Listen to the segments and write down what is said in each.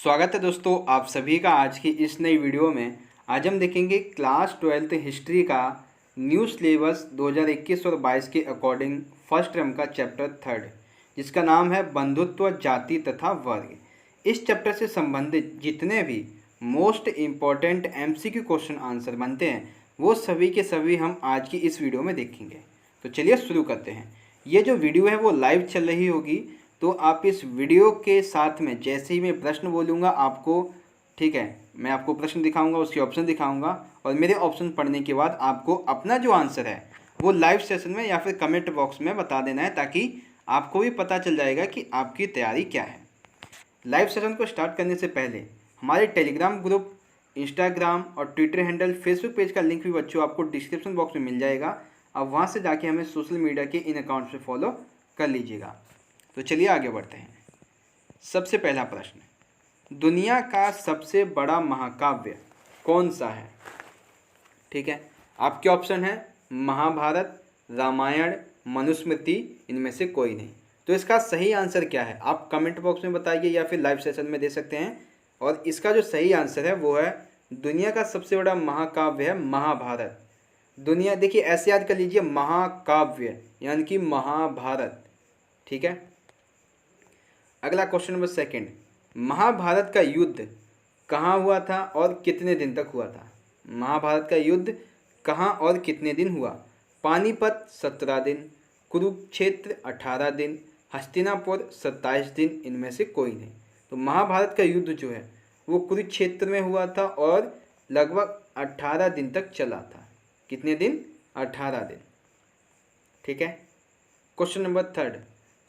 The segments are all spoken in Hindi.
स्वागत है दोस्तों आप सभी का आज की इस नई वीडियो में। आज हम देखेंगे क्लास 12th हिस्ट्री का न्यू सिलेबस 2021 और 22 के अकॉर्डिंग फर्स्ट टर्म का चैप्टर थर्ड, जिसका नाम है बंधुत्व, जाति तथा वर्ग। इस चैप्टर से संबंधित जितने भी most important MCQ question answer बनते हैं वो सभी के सभी हम आज की इस वीडियो में देखेंगे। तो चलिए शुरू करते हैं। ये जो वीडियो है वो लाइव चल रही होगी, तो आप इस वीडियो के साथ में जैसे ही मैं प्रश्न बोलूँगा आपको, ठीक है, मैं आपको प्रश्न दिखाऊंगा, उसके ऑप्शन दिखाऊंगा और मेरे ऑप्शन पढ़ने के बाद आपको अपना जो आंसर है वो लाइव सेशन में या फिर कमेंट बॉक्स में बता देना है, ताकि आपको भी पता चल जाएगा कि आपकी तैयारी क्या है। लाइव सेशन को स्टार्ट करने से पहले हमारे टेलीग्राम ग्रुप, इंस्टाग्राम और ट्विटर हैंडल, फेसबुक पेज का लिंक भी बच्चों आपको डिस्क्रिप्शन बॉक्स में मिल जाएगा। आप वहाँ से जाके हमें सोशल मीडिया के इन अकाउंट से फॉलो कर लीजिएगा। तो चलिए आगे बढ़ते हैं। सबसे पहला प्रश्न, दुनिया का सबसे बड़ा महाकाव्य कौन सा है? ठीक है, आपके ऑप्शन है महाभारत, रामायण, मनुस्मृति, इनमें से कोई नहीं। तो इसका सही आंसर क्या है आप कमेंट बॉक्स में बताइए या फिर लाइव सेशन में दे सकते हैं। और इसका जो सही आंसर है वो है दुनिया का सबसे बड़ा महाकाव्य है महाभारत। दुनिया, देखिए ऐसे याद कर लीजिए, महाकाव्य यानी कि महाभारत। ठीक है, अगला क्वेश्चन नंबर सेकंड, महाभारत का युद्ध कहाँ हुआ था और कितने दिन तक हुआ था? महाभारत का युद्ध कहाँ और कितने दिन हुआ? पानीपत 17 दिन, कुरुक्षेत्र 18 दिन, हस्तिनापुर 27 दिन, इनमें से कोई नहीं। तो महाभारत का युद्ध जो है वो कुरुक्षेत्र में हुआ था और लगभग 18 दिन तक चला था। कितने दिन? 18 दिन। ठीक है, क्वेश्चन नंबर थर्ड,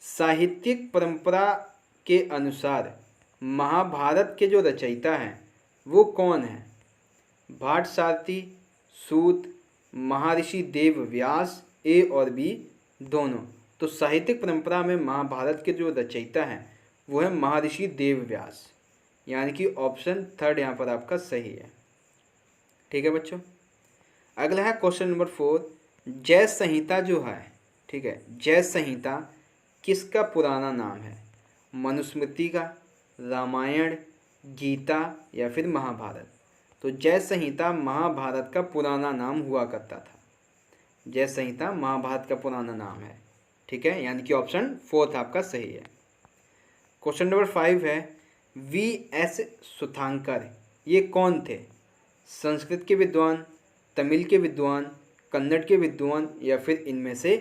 साहित्यिक परंपरा के अनुसार महाभारत के जो रचयिता हैं वो कौन है? भाट सारथी, सूत, महर्षि देव व्यास, ए और बी दोनों। तो साहित्यिक परंपरा में महाभारत के जो रचयिता हैं वो है महर्षि देव व्यास, यानी कि ऑप्शन थर्ड यहाँ पर आपका सही है। ठीक है बच्चों, अगला है क्वेश्चन नंबर 4, जय संहिता जो है, ठीक है, जय संहिता किसका पुराना नाम है? मनुस्मृति का, रामायण, गीता या फिर महाभारत? तो जय संहिता महाभारत का पुराना नाम हुआ करता था। जय संहिता महाभारत का पुराना नाम है। ठीक है, यानी कि ऑप्शन फोर्थ आपका सही है। क्वेश्चन नंबर 5 है, V.S. सुथांकर ये कौन थे? संस्कृत के विद्वान, तमिल के विद्वान, कन्नड़ के विद्वान या फिर इनमें से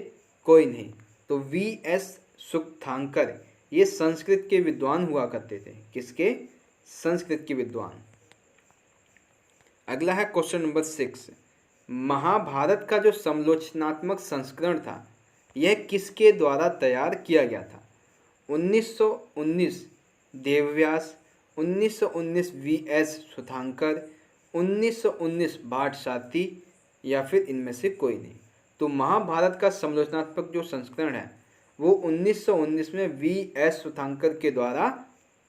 कोई नहीं? तो V.S. सुथांकर ये संस्कृत के विद्वान हुआ करते थे। किसके? संस्कृत के विद्वान। अगला है क्वेश्चन नंबर 6, महाभारत का जो समालोचनात्मक संस्करण था यह किसके द्वारा तैयार किया गया था? 1919 देवव्यास, 1919 V.S. सुथांकर, 1919 भाट सारथी या फिर इनमें से कोई नहीं? तो महाभारत का समालोचनात्मक जो संस्करण है वो 1919 में V.S. सुथांकर के द्वारा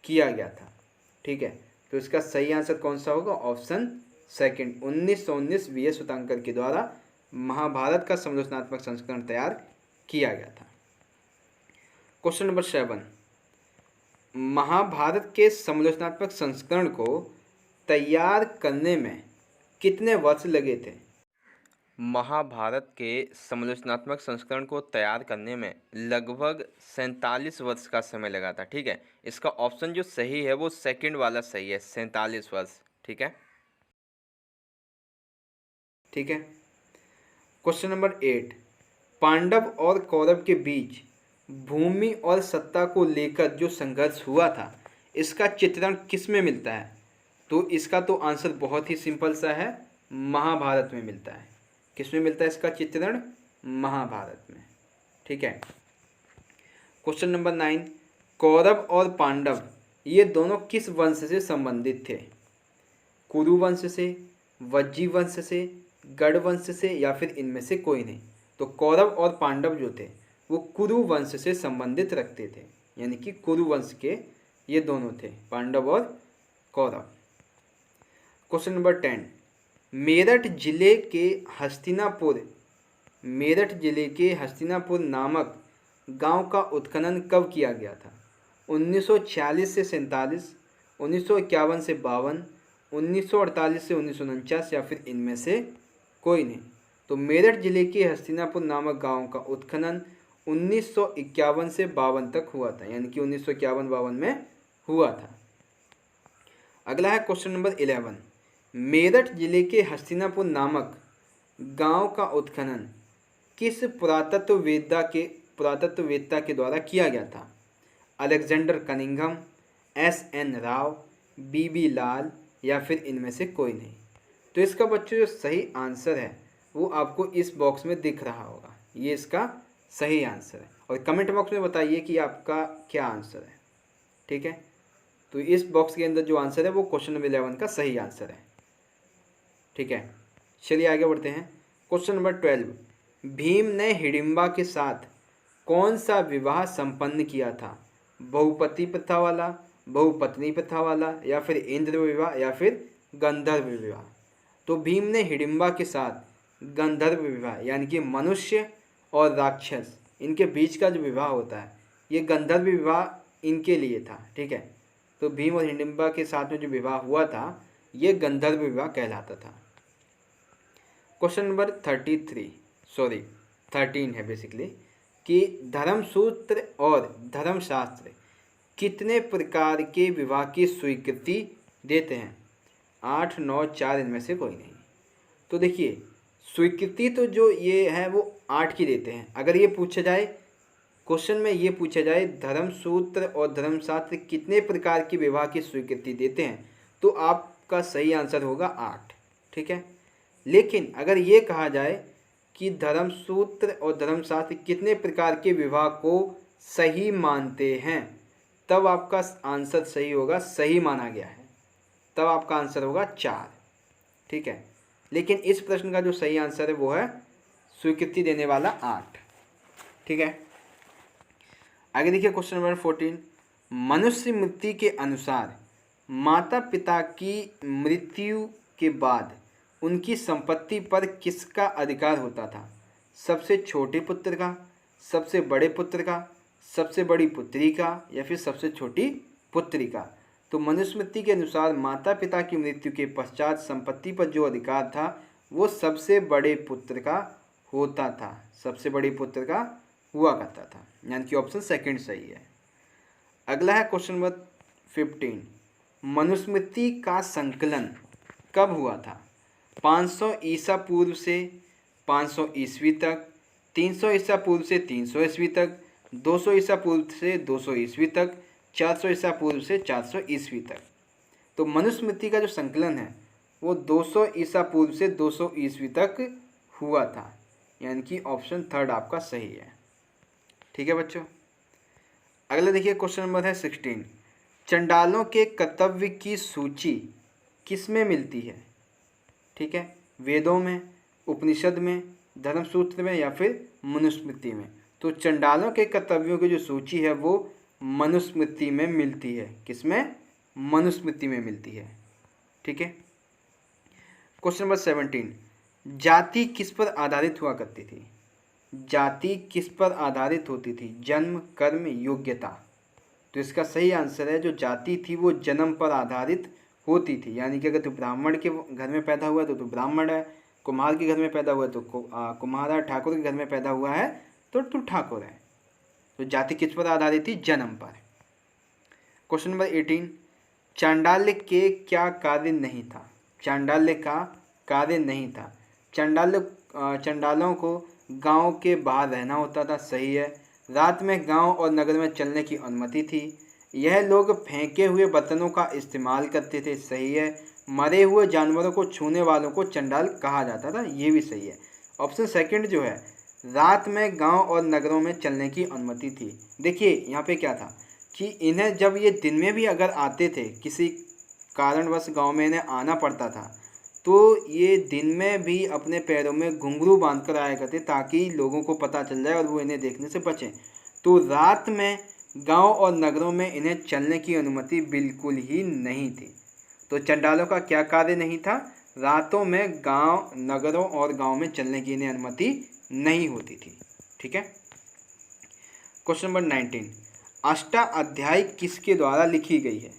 किया गया था। ठीक है, तो इसका सही आंसर कौन सा होगा? Option second, 1919 V.S. सुथांकर के द्वारा महाभारत का समालोचनात्मक संस्करण तैयार किया गया था। क्वेश्चन नंबर 7, महाभारत के समालोचनात्मक संस्करण को तैयार करने में कितने वर्ष लगे थे? महाभारत के समालोचनात्मक संस्करण को तैयार करने में लगभग 47 वर्ष का समय लगा था। ठीक है, इसका ऑप्शन जो सही है वो सेकंड वाला सही है, 47 वर्ष। ठीक है, ठीक है। क्वेश्चन नंबर 8, पांडव और कौरव के बीच भूमि और सत्ता को लेकर जो संघर्ष हुआ था इसका चित्रण किस में मिलता है? तो इसका तो आंसर बहुत ही सिंपल सा है, महाभारत में मिलता है। किस में मिलता है इसका चित्रण? महाभारत में। ठीक है, क्वेश्चन नंबर 9, कौरव और पांडव ये दोनों किस वंश से संबंधित थे? कुरु वंश से, वज्जी वंश से, गढ़ वंश से या फिर इनमें से कोई नहीं? तो कौरव और पांडव जो थे वो कुरु वंश से संबंधित रखते थे, यानी कि कुरु वंश के ये दोनों थे, पांडव और कौरव। क्वेश्चन नंबर 10, मेरठ जिले के हस्तिनापुर नामक गांव का उत्खनन कब किया गया था? 1946 से 47, 1951 से 52, 1948 से 1949 या फिर इनमें से कोई नहीं। तो मेरठ जिले के हस्तिनापुर नामक गांव का उत्खनन 1951 से 52 तक हुआ था, यानी कि 1951-52 में हुआ था। अगला है क्वेश्चन नंबर 11। मेरठ जिले के हस्तिनापुर नामक गांव का उत्खनन किस पुरातत्ववेत्ता के द्वारा किया गया था? Alexander Cunningham, S N. Rao, B B. Lal या फिर इनमें से कोई नहीं। तो इसका बच्चों जो सही आंसर है वो आपको इस बॉक्स में दिख रहा होगा, ये इसका सही आंसर है। और कमेंट बॉक्स में बताइए कि आपका क्या आंसर है। ठीक है, तो इस बॉक्स के अंदर जो आंसर है वो क्वेश्चन नंबर 11 का सही आंसर है। ठीक है, चलिए आगे बढ़ते हैं। Question number 12। भीम ने हिडिंबा के साथ कौन सा विवाह संपन्न किया था? बहुपति प्रथा वाला, बहुपत्नी प्रथा वाला या फिर इंद्र विवाह या फिर गंधर्व विवाह? तो भीम ने हिडिंबा के साथ गंधर्व विवाह यानी कि मनुष्य और राक्षस इनके बीच का जो विवाह होता है ये गंधर्व विवाह इनके लिए था। ठीक है, तो भीम और हिडिंबा के साथ में जो विवाह हुआ था ये गंधर्व विवाह कहलाता था। क्वेश्चन नंबर 13 है बेसिकली कि धर्मसूत्र और धर्मशास्त्र कितने प्रकार के विवाह की स्वीकृति देते हैं? 8, 9, 4 इनमें से कोई नहीं। तो देखिए स्वीकृति तो जो ये है वो 8 की देते हैं। अगर ये पूछा जाए क्वेश्चन में, ये पूछा जाए धर्मसूत्र और धर्मशास्त्र कितने प्रकार की विवाह की स्वीकृति देते हैं, तो आपका सही आंसर होगा 8। ठीक है, लेकिन अगर ये कहा जाए कि धर्मसूत्र और धर्मशास्त्र कितने प्रकार के विवाह को सही मानते हैं, तब आपका आंसर सही होगा, सही माना गया है, तब आपका आंसर होगा 4। ठीक है, लेकिन इस प्रश्न का जो सही आंसर है वो है स्वीकृति देने वाला 8। ठीक है, आगे देखिए क्वेश्चन नंबर 14। मनुष्य मृत्यु के अनुसार माता पिता की मृत्यु के बाद उनकी संपत्ति पर किसका अधिकार होता था? सबसे छोटे पुत्र का, सबसे बड़े पुत्र का, सबसे बड़ी पुत्री का या फिर सबसे छोटी पुत्री का? तो मनुस्मृति के अनुसार माता पिता की मृत्यु के पश्चात संपत्ति पर जो अधिकार था वो सबसे बड़े पुत्र का होता था, सबसे बड़े पुत्र का हुआ करता था, यानी कि ऑप्शन सेकंड सही है। अगला है क्वेश्चन नंबर 15। मनुस्मृति का संकलन कब हुआ था? 500 ईसा पूर्व से 500 ईस्वी तक, 300 ईसा पूर्व से 300 ईस्वी तक, 200 ईसा पूर्व से 200 ईस्वी तक, 400 ईसा पूर्व से 400 ईस्वी तक। तो मनुस्मृति का जो संकलन है वो 200 ईसा पूर्व से 200 ईस्वी तक हुआ था, यानी कि ऑप्शन थर्ड आपका सही है। ठीक है बच्चों, अगला देखिए क्वेश्चन नंबर है 16। चंडालों के कर्तव्य की सूची किस में मिलती है? ठीक है, वेदों में, उपनिषद में, धर्मसूत्र में या फिर मनुस्मृति में? तो चंडालों के कर्तव्यों की जो सूची है वो मनुस्मृति में मिलती है। किसमें? मनुस्मृति में मिलती है। ठीक है, क्वेश्चन नंबर 17। जाति किस पर आधारित हुआ करती थी? जाति किस पर आधारित होती थी? जन्म, कर्म, योग्यता? तो इसका सही आंसर है जो जाति थी वो जन्म पर आधारित होती थी, यानी कि अगर तू ब्राह्मण के घर में पैदा हुआ तो तू ब्राह्मण है, कुम्हार के घर में पैदा हुआ तो कुम्हार है, ठाकुर के घर में पैदा हुआ है तो तू ठाकुर है। तो जाति किस पर आधारित थी? जन्म पर। Question number 18। चांडाल्य के क्या कार्य नहीं था? चांडाल्य का कार्य नहीं था। चंडालों को गांव के बाहर रहना होता था, सही है। रात में गांव और नगर में चलने की अनुमति थी। यह लोग फेंके हुए बर्तनों का इस्तेमाल करते थे, सही है। मरे हुए जानवरों को छूने वालों को चंडाल कहा जाता था, ये भी सही है। ऑप्शन सेकंड जो है, रात में गांव और नगरों में चलने की अनुमति थी। देखिए यहाँ पे क्या था कि इन्हें जब ये दिन में भी अगर आते थे, किसी कारणवश गांव में इन्हें आना पड़ता था, तो ये दिन में भी अपने पैरों में घुंघरू बांध कर आया करते ताकि लोगों को पता चल जाए और वो इन्हें देखने से बचें। तो रात में गांव और नगरों में इन्हें चलने की अनुमति बिल्कुल ही नहीं थी। तो चंडालों का क्या कार्य नहीं था? रातों में गांव, नगरों और गांव में चलने की इन्हें अनुमति नहीं होती थी। ठीक है, क्वेश्चन नंबर 19। अष्टाध्यायी किसके द्वारा लिखी गई है?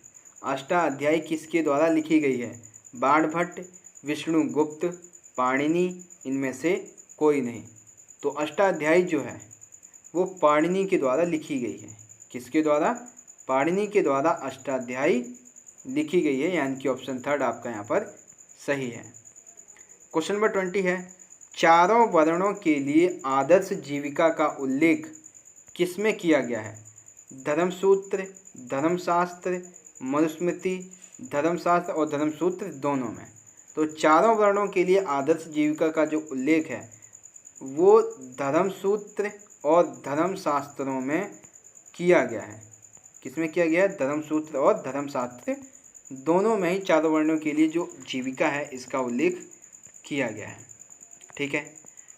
अष्टाध्यायी किसके द्वारा लिखी गई है? बाणभट्ट, विष्णुगुप्त, पाणिनि, इनमें से कोई नहीं। तो अष्टाध्यायी जो है वो पाणिनि के द्वारा लिखी गई है। किसके द्वारा? पाणिनि के द्वारा अष्टाध्यायी लिखी गई है, यानी कि ऑप्शन थर्ड आपका यहाँ पर सही है। क्वेश्चन नंबर 20 है, चारों वर्णों के लिए आदर्श जीविका का उल्लेख किसमें किया गया है? धर्मसूत्र, धर्मशास्त्र, मनुस्मृति, धर्मशास्त्र और धर्मसूत्र दोनों में। तो चारों वर्णों के लिए आदर्श जीविका का जो उल्लेख है वो धर्मसूत्र और धर्मशास्त्रों में किया गया है। किसमें किया गया है? धर्मसूत्र और धर्मशास्त्र दोनों में ही चारों वर्णों के लिए जो जीविका है इसका उल्लेख किया गया है। ठीक है,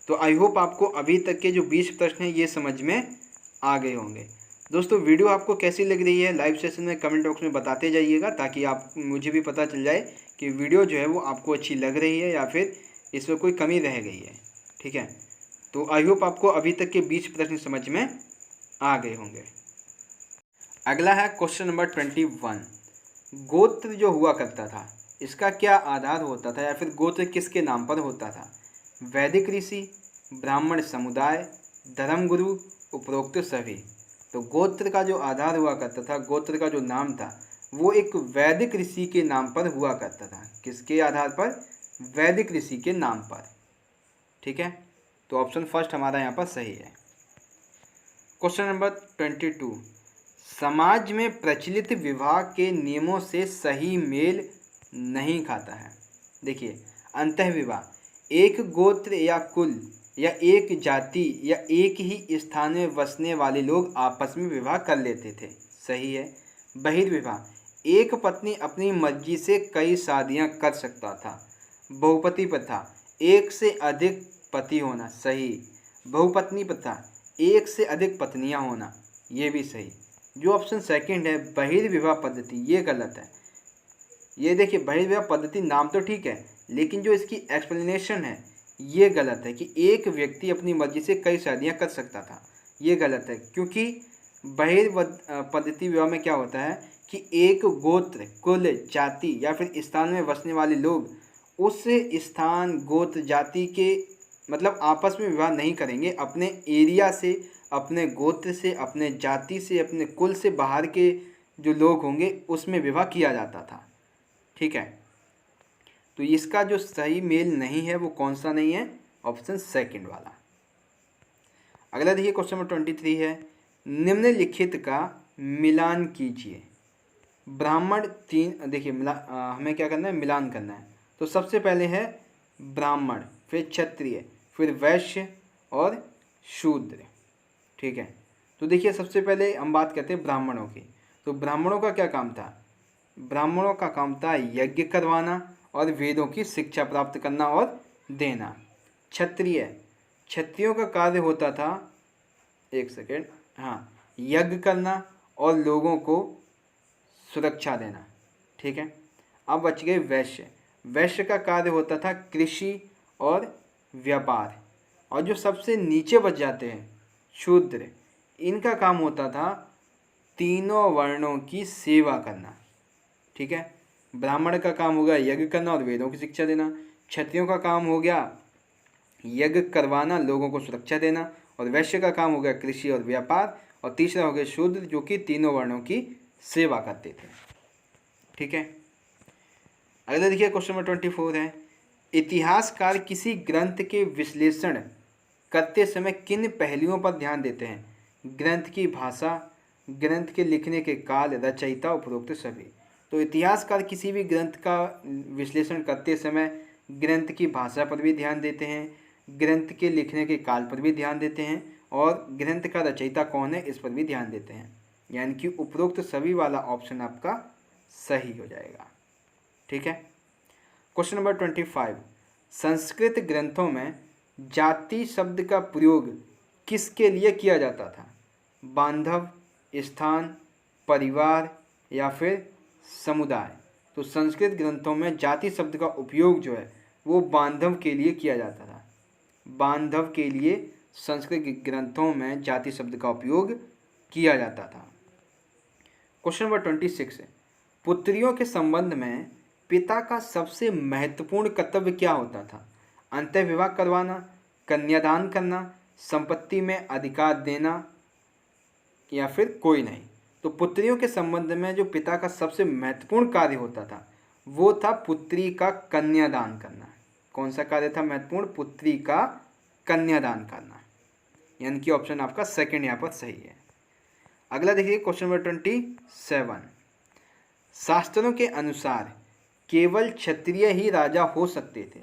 तो आई होप आपको अभी तक के जो 20 प्रश्न हैं ये समझ में आ गए होंगे। दोस्तों वीडियो आपको कैसी लग रही है लाइव सेशन में कमेंट बॉक्स में बताते जाइएगा, ताकि आप मुझे भी पता चल जाए कि वीडियो जो है वो आपको अच्छी लग रही है या फिर इसमें कोई कमी रह गई है। ठीक है, तो आई होप आपको अभी तक के 20 प्रश्न समझ में आ गए होंगे। अगला है क्वेश्चन नंबर 21। गोत्र जो हुआ करता था इसका क्या आधार होता था, या फिर गोत्र किसके नाम पर होता था? वैदिक ऋषि, ब्राह्मण समुदाय, धर्मगुरु, उपरोक्त सभी। तो गोत्र का जो आधार हुआ करता था, गोत्र का जो नाम था वो एक वैदिक ऋषि के नाम पर हुआ करता था। किसके आधार पर? वैदिक ऋषि के नाम पर। ठीक है, तो ऑप्शन फर्स्ट हमारा यहाँ पर सही है। Question number 22। समाज में प्रचलित विवाह के नियमों से सही मेल नहीं खाता है। देखिए, अंतःविवाह एक गोत्र या कुल या एक जाति या एक ही स्थान में बसने वाले लोग आपस में विवाह कर लेते थे, सही है। बहिर्विवाह एक पत्नी अपनी मर्जी से कई शादियां कर सकता था। बहुपति प्रथा एक से अधिक पति होना, सही। बहुपत्नी प्रथा एक से अधिक पत्नियां होना, ये भी सही। जो ऑप्शन सेकंड है बहिर्विवाह पद्धति, ये गलत है। ये देखिए, बहिर्विवाह पद्धति नाम तो ठीक है, लेकिन जो इसकी एक्सप्लेनेशन है ये गलत है कि एक व्यक्ति अपनी मर्जी से कई शादियां कर सकता था, ये गलत है। क्योंकि पद्धति विवाह में क्या होता है कि एक गोत्र, कुल, जाति या फिर स्थान में बसने वाले लोग उस स्थान, गोत्र, जाति के मतलब आपस में विवाह नहीं करेंगे। अपने एरिया से, अपने गोत्र से, अपने जाति से, अपने कुल से बाहर के जो लोग होंगे उसमें विवाह किया जाता था। ठीक है, तो इसका जो सही मेल नहीं है वो कौन सा नहीं है? ऑप्शन सेकंड वाला। अगला देखिए क्वेश्चन नंबर 23 है, निम्नलिखित का मिलान कीजिए। ब्राह्मण तीन, देखिए हमें क्या करना है? मिलान करना है। तो सबसे पहले है ब्राह्मण, फिर क्षत्रिय, फिर वैश्य और शूद्र। ठीक है, तो देखिए सबसे पहले हम बात करते हैं ब्राह्मणों की। तो ब्राह्मणों का क्या काम था? ब्राह्मणों का काम था यज्ञ करवाना और वेदों की शिक्षा प्राप्त करना और देना। क्षत्रिय, क्षत्रियों का कार्य होता था, एक सेकेंड, हाँ, यज्ञ करना और लोगों को सुरक्षा देना। ठीक है, अब बच गए वैश्य। वैश्य का कार्य होता था कृषि और व्यापार। और जो सबसे नीचे बच जाते हैं शूद्र, इनका काम होता था तीनों वर्णों की सेवा करना। ठीक है, ब्राह्मण का काम हो गया यज्ञ करना और वेदों की शिक्षा देना। क्षत्रियों का काम हो गया यज्ञ करवाना, लोगों को सुरक्षा देना। और वैश्य का काम हो गया कृषि और व्यापार। और तीसरा हो गया शूद्र, जो कि तीनों वर्णों की सेवा करते थे। ठीक है, अगला देखिए क्वेश्चन नंबर 24 है, इतिहासकार किसी ग्रंथ के विश्लेषण करते समय किन पहलुओं पर ध्यान देते हैं? ग्रंथ की भाषा, ग्रंथ के लिखने के काल, रचयिता, उपरोक्त सभी। तो इतिहासकार किसी भी ग्रंथ का विश्लेषण करते समय ग्रंथ की भाषा पर भी ध्यान देते हैं, ग्रंथ के लिखने के काल पर भी ध्यान देते हैं, और ग्रंथ का रचयिता कौन है इस पर भी ध्यान देते हैं। यानी कि उपरोक्त सभी वाला ऑप्शन आपका सही हो जाएगा। ठीक है, क्वेश्चन नंबर 25, संस्कृत ग्रंथों में जाति शब्द का प्रयोग किसके लिए किया जाता था? बांधव, स्थान, परिवार या फिर समुदाय। तो संस्कृत ग्रंथों में जाति शब्द का उपयोग जो है वो बांधव के लिए किया जाता था। बांधव के लिए संस्कृत ग्रंथों में जाति शब्द का उपयोग किया जाता था। क्वेश्चन नंबर 26 है, पुत्रियों के संबंध में पिता का सबसे महत्वपूर्ण कर्तव्य क्या होता था? अंतःविवाह करवाना, कन्यादान करना, संपत्ति में अधिकार देना या फिर कोई नहीं। तो पुत्रियों के संबंध में जो पिता का सबसे महत्वपूर्ण कार्य होता था वो था पुत्री का कन्यादान करना। कौन सा कार्य था महत्वपूर्ण? पुत्री का कन्यादान करना, यानी कि ऑप्शन आपका सेकंड यहाँ पर सही है। अगला देखिए क्वेश्चन नंबर 27। शास्त्रों के अनुसार केवल क्षत्रिय ही राजा हो सकते थे।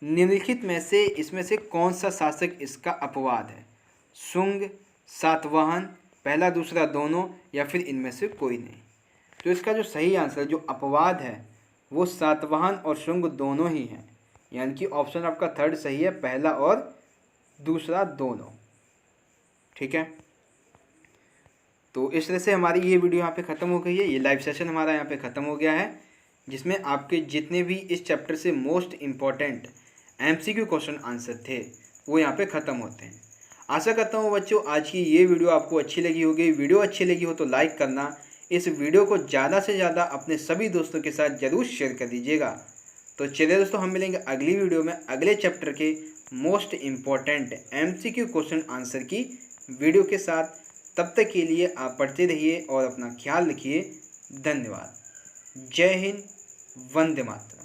निम्नलिखित में से इसमें से कौन सा शासक इसका अपवाद है? शुंग, सातवाहन, पहला दूसरा दोनों, या फिर इनमें से कोई नहीं। तो इसका जो सही आंसर, जो अपवाद है, वो सातवाहन और शुंग दोनों ही हैं, यानी कि ऑप्शन आपका थर्ड सही है, पहला और दूसरा दोनों। ठीक है, तो इस तरह से हमारी ये वीडियो यहाँ पे ख़त्म हो गई है। ये लाइव सेशन हमारा यहाँ पे ख़त्म हो गया है, जिसमें आपके जितने भी इस चैप्टर से most important MCQ question answer थे वो यहाँ पे ख़त्म होते हैं। आशा करता हूँ बच्चों आज की ये वीडियो आपको अच्छी लगी होगी। वीडियो अच्छी लगी हो तो लाइक करना, इस वीडियो को ज़्यादा से ज़्यादा अपने सभी दोस्तों के साथ ज़रूर शेयर कर दीजिएगा। तो चलिए दोस्तों, हम मिलेंगे अगली वीडियो में अगले चैप्टर के most important MCQ question answer की वीडियो के साथ। तब तक के लिए आप पढ़ते रहिए और अपना ख्याल रखिए। धन्यवाद। जय हिंद, वंदे मातरम।